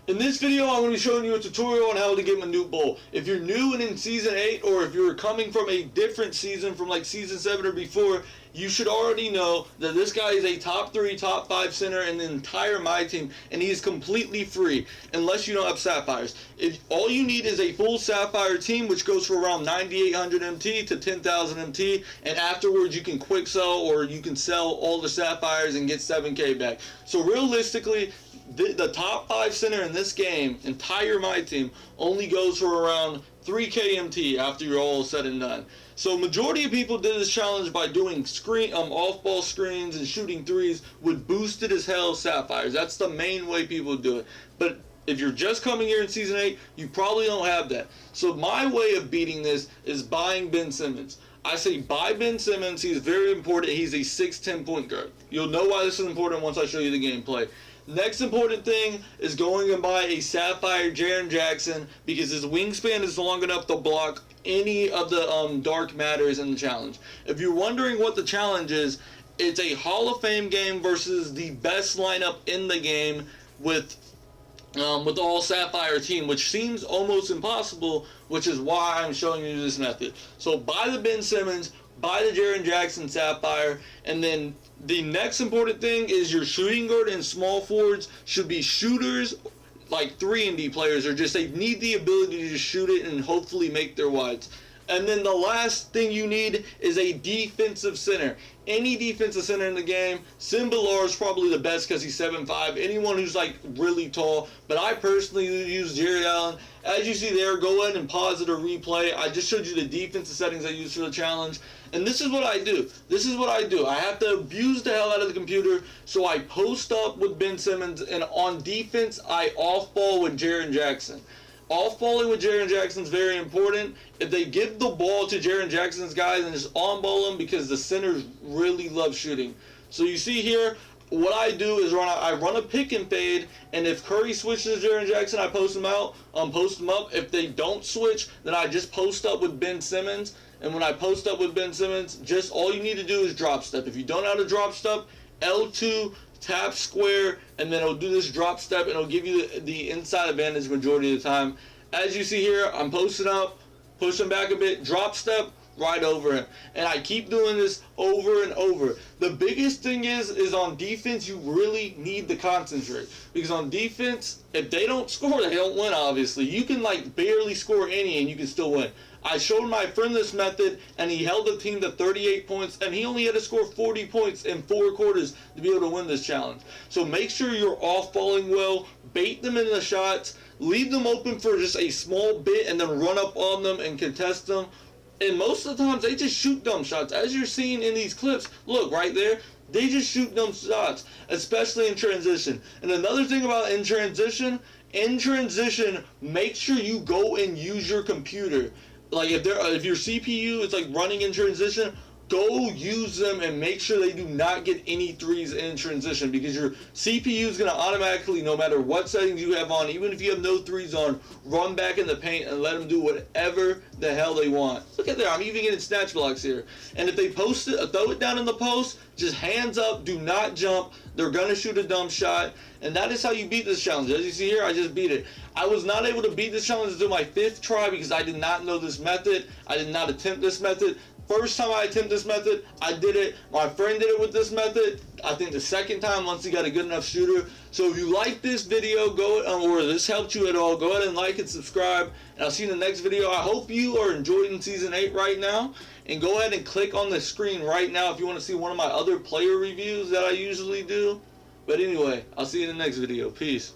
In this video, I'm going to be showing you a tutorial on how to get Manute Bol. If you're new and in Season 8, or if you're coming from a different season, from like Season 7 or before, you should already know that this guy is a top 3, top 5 center in the entire My Team, and he is completely free, unless you don't have Sapphires. If all you need is a full Sapphire team, which goes for around 9,800 MT to 10,000 MT, and afterwards you can quick sell, or you can sell all the Sapphires and get 7K back. So realistically, the top 5 center in this game, entire My Team, only goes for around 3K MT after you're all said and done. So majority of people did this challenge by doing off-ball screens and shooting threes with boosted as hell Sapphires. That's the main way people do it. But if you're just coming here in Season 8, you probably don't have that. So my way of beating this is buying Ben Simmons. I say buy Ben Simmons. He's very important. He's a 6'10" point guard. You'll know why this is important once I show you the gameplay. Next important thing is going and buy a Sapphire Jaren Jackson, because his wingspan is long enough to block any of the dark matters in the challenge. If you're wondering what the challenge is, it's a Hall of Fame game versus the best lineup in the game with all Sapphire team, which seems almost impossible, which is why I'm showing you this method. So buy the Ben Simmons, buy the Jaren Jackson Sapphire, and then the next important thing is your shooting guard and small forwards should be shooters, like 3-and-D players, or just they need the ability to just shoot it and hopefully make their wides. And then the last thing you need is a defensive center. Any defensive center in the game. Simbalar is probably the best because he's 7'5". Anyone who's like really tall. But I personally use Jerry Allen. As you see there, go ahead and pause it or replay. I just showed you the defensive settings I use for the challenge. And this is what I do. This is what I do. I have to abuse the hell out of the computer. So I post up with Ben Simmons. And on defense, I off-ball with Jaren Jackson. Off-balling with Jaren Jackson is very important. If they give the ball to Jaren Jackson's guys and just on-ball them, because the centers really love shooting. So you see here, what I do is I run a pick and fade, and if Curry switches to Jaren Jackson, I post him out, post him up. If they don't switch, then I just post up with Ben Simmons. And when I post up with Ben Simmons, just all you need to do is drop step. If you don't know how to drop step, L2, tap square, and then it'll do this drop step, and it'll give you the inside advantage majority of the time. As you see here, I'm posting up, pushing back a bit, drop step, right over him. And I keep doing this over and over. The biggest thing is on defense, you really need to concentrate. Because on defense, if they don't score, they don't win, obviously. You can like barely score any and you can still win. I showed my friend this method, and he held the team to 38 points, and he only had to score 40 points in 4 quarters to be able to win this challenge. So make sure you're off-balling well, bait them in the shots, leave them open for just a small bit, and then run up on them and contest them. And most of the times, they just shoot dumb shots. As you're seeing in these clips, look right there, they just shoot dumb shots, especially in transition. And another thing about in transition, make sure you go and use your computer. Like if your CPU is like running in transition, go use them and make sure they do not get any threes in transition, because your CPU is going to automatically, no matter what settings you have on, even if you have no threes on, run back in the paint and let them do whatever the hell they want. Look at there, I'm even getting snatch blocks here. And if they post it, throw it down in the post, just hands up, do not jump. They're going to shoot a dumb shot. And that is how you beat this challenge. As you see here, I just beat it. I was not able to beat this challenge until my 5th try, because I did not know this method. I did not attempt this method. First time I attempted this method, I did it. My friend did it with this method. I think the second time, once he got a good enough shooter. So if you like this video, or this helped you at all, go ahead and like and subscribe. And I'll see you in the next video. I hope you are enjoying Season 8 right now. And go ahead and click on the screen right now if you want to see one of my other player reviews that I usually do. But anyway, I'll see you in the next video. Peace.